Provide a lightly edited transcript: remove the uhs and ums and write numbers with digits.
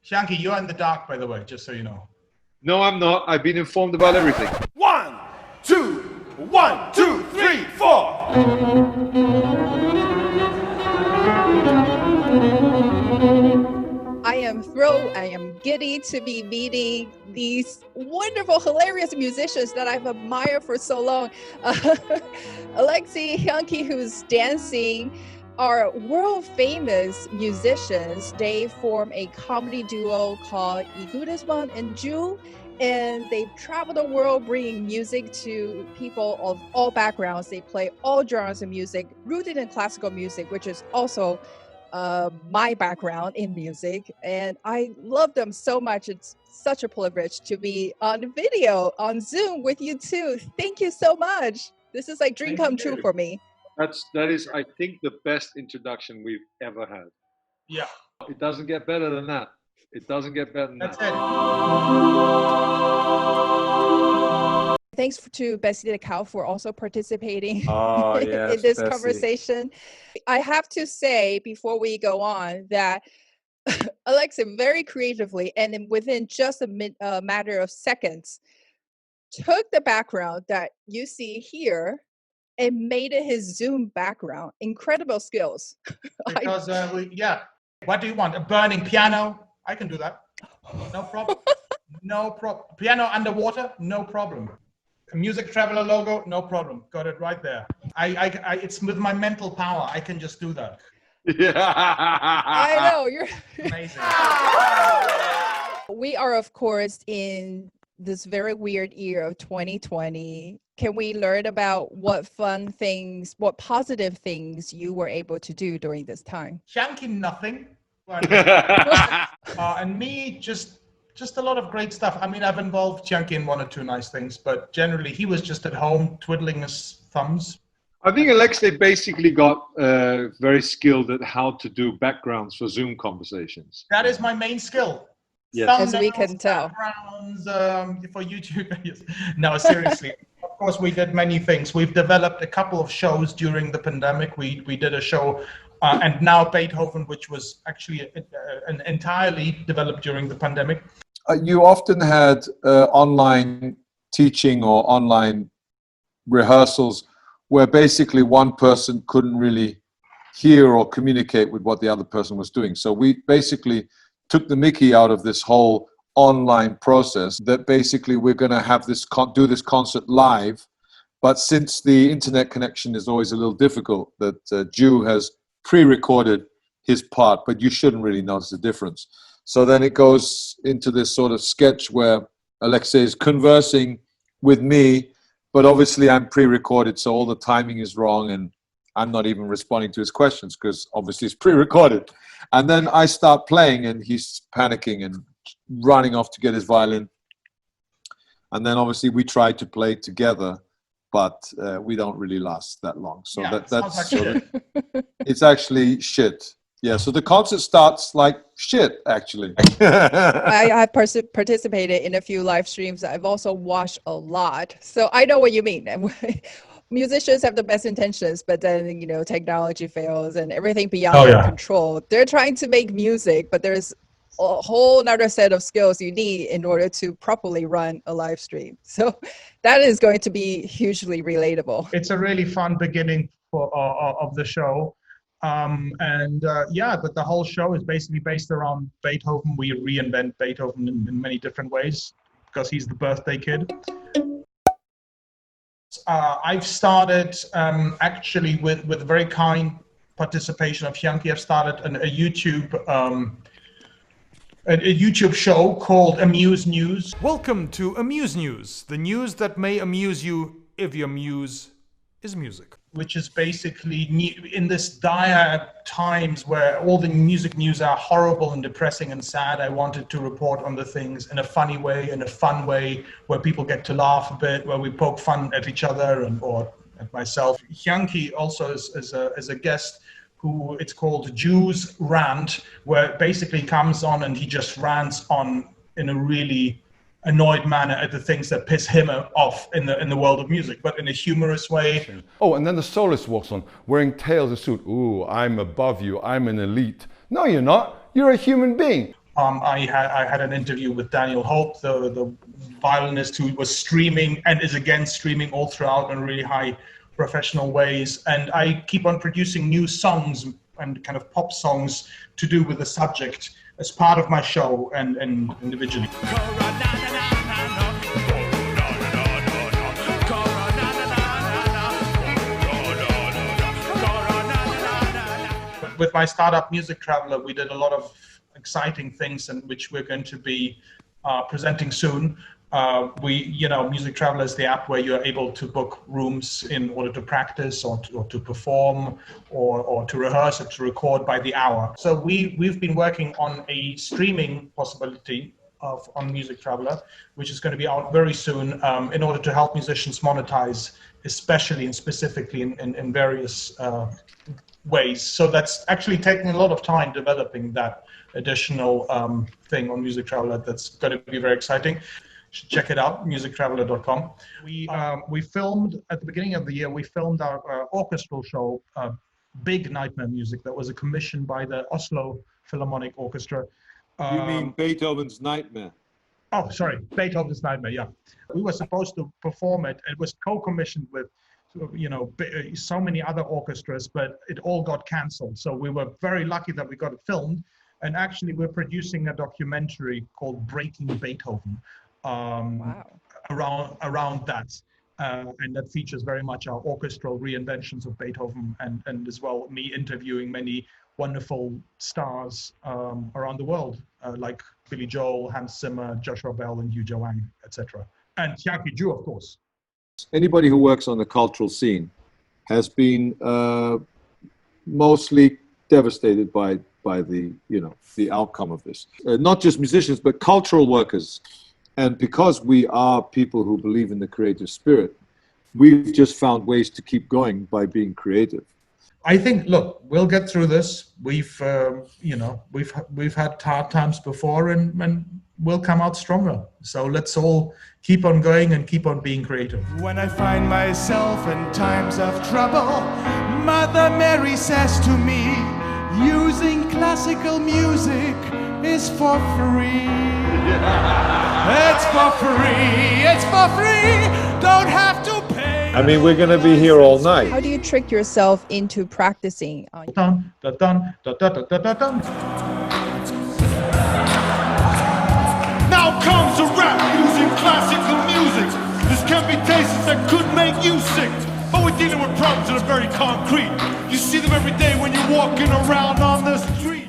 Hyung-ki, you're in the dark, by the way, just so you know. No, I'm not. I've been informed about everything. 1, 2, 1, 2, 3, 4. I am thrilled, I am giddy to be meeting these wonderful, hilarious musicians that I've admired for so long. Aleksey, Hyung-ki, who's dancing, are world famous musicians. They form a comedy duo called Igudesman and Joo, and they travel the world bringing music to people of all backgrounds. They play all genres of music, rooted in classical music, which is also my background in music, and I love them so much. It's such a privilege to be on video on Zoom with you too. Thank you so much. This is like dream come true for me. That is, I think, the best introduction we've ever had. Yeah. It doesn't get better than that. It doesn't get better than That's that. it. Thanks to Bessie the Cow for also participating Yes, in this Bessie. conversation. I have to say before we go on that Aleksey very creatively and within just a matter of seconds took the background that you see here and made it his Zoom background. Incredible skills. Because, what do you want? A burning piano? I can do that. No problem. No problem. Piano underwater? No problem. A Music Traveler logo? No problem. Got it right there. It's with my mental power. I can just do that. Yeah. I know, you're Amazing. We are, of course, in this very weird year of 2020. Can we learn about what fun things, what positive things you were able to do during this time? Hyung-ki, nothing. And me, just a lot of great stuff. I mean, I've involved Hyung-ki in one or two nice things, but generally he was just at home twiddling his thumbs. I think Aleksey basically got very skilled at how to do backgrounds for Zoom conversations. That is my main skill. Yes. As we can tell. Backgrounds for YouTube. Yes. No, seriously. Of course, we did many things. We've developed a couple of shows during the pandemic. We did a show, and now Beethoven, which was actually entirely developed during the pandemic. You often had online teaching or online rehearsals where basically one person couldn't really hear or communicate with what the other person was doing. So we basically took the mickey out of this whole online process, that basically we're going to have this do this concert live, but since the internet connection is always a little difficult, that Joo has pre-recorded his part, but you shouldn't really notice the difference. So then it goes into this sort of sketch where Aleksey is conversing with me, but obviously I'm pre-recorded, so all the timing is wrong, and I'm not even responding to his questions because obviously it's pre-recorded. And then I start playing and he's panicking and running off to get his violin. And then obviously we try to play together, but we don't really last that long. So Yeah, that's like it's actually shit. Yeah, so the concert starts like shit, actually. I have participated in a few live streams. I've also watched a lot. So I know what you mean. Musicians have the best intentions, but then, you know, technology fails and everything beyond their control. They're trying to make music, but there's a whole nother set of skills you need in order to properly run a live stream. So that is going to be hugely relatable. It's a really fun beginning of the show. But the whole show is basically based around Beethoven. We reinvent Beethoven in many different ways because he's the birthday kid. I've started actually with very kind participation of Hyung-ki. I've started a YouTube show called Amuse News. Welcome to Amuse News, the news that may amuse you if your muse is music. Which is basically in this dire times where all the music news are horrible and depressing and sad. I wanted to report on the things in a funny way, in a fun way, where people get to laugh a bit, where we poke fun at each other or at myself. Hyung-ki also is a guest who it's called Joo's Rant, where it basically comes on and he just rants on in a really annoyed manner at the things that piss him off in the world of music, but in a humorous way. Oh, and then the soloist walks on, wearing tails of suit. Ooh, I'm above you, I'm an elite. No, you're not. You're a human being. I had an interview with Daniel Hope, the violinist who was streaming and is again streaming all throughout in really high professional ways. And I keep on producing new songs and kind of pop songs to do with the subject as part of my show and individually. With my startup Music Traveler, we did a lot of exciting things, and which we're going to be presenting soon. Music Traveler is the app where you're able to book rooms in order to practice or to perform or to rehearse or to record by the hour. So we've been working on a streaming possibility on Music Traveler, which is going to be out very soon in order to help musicians monetize, especially and specifically in various ways. So that's actually taking a lot of time developing that additional thing on Music Traveler. That's going to be very exciting. You should check it out, musictraveler.com. We filmed at the beginning of the year. We filmed our orchestral show, Big Nightmare Music, that was a commission by the Oslo Philharmonic Orchestra. You mean Beethoven's Nightmare? Oh, sorry, Beethoven's Nightmare. Yeah, we were supposed to perform it. It was co-commissioned with, so many other orchestras, but it all got cancelled. So we were very lucky that we got it filmed. And actually, we're producing a documentary called Breaking Beethoven around that. And that features very much our orchestral reinventions of Beethoven and as well me interviewing many wonderful stars around the world, like Billy Joel, Hans Zimmer, Joshua Bell, and Yu Wang, etc. And Hyung-ki Joo, of course. Anybody who works on the cultural scene has been mostly devastated by the outcome of this. Not just musicians, but cultural workers. And because we are people who believe in the creative spirit, we've just found ways to keep going by being creative. I think, look, we'll get through this. We've had hard times before, and we'll come out stronger. So let's all keep on going and keep on being creative. When I find myself in times of trouble, Mother Mary says to me, using classical music is for free. It's for free, it's for free, don't have to pay. I mean, we're going to be here all night. How do you trick yourself into practicing? Dun, dun, dun, dun, dun, dun, dun, dun. Now comes a rap using classical music. This can be tastes that could make you sick. But we're dealing with problems that are very concrete. You see them every day when you're walking around on the street.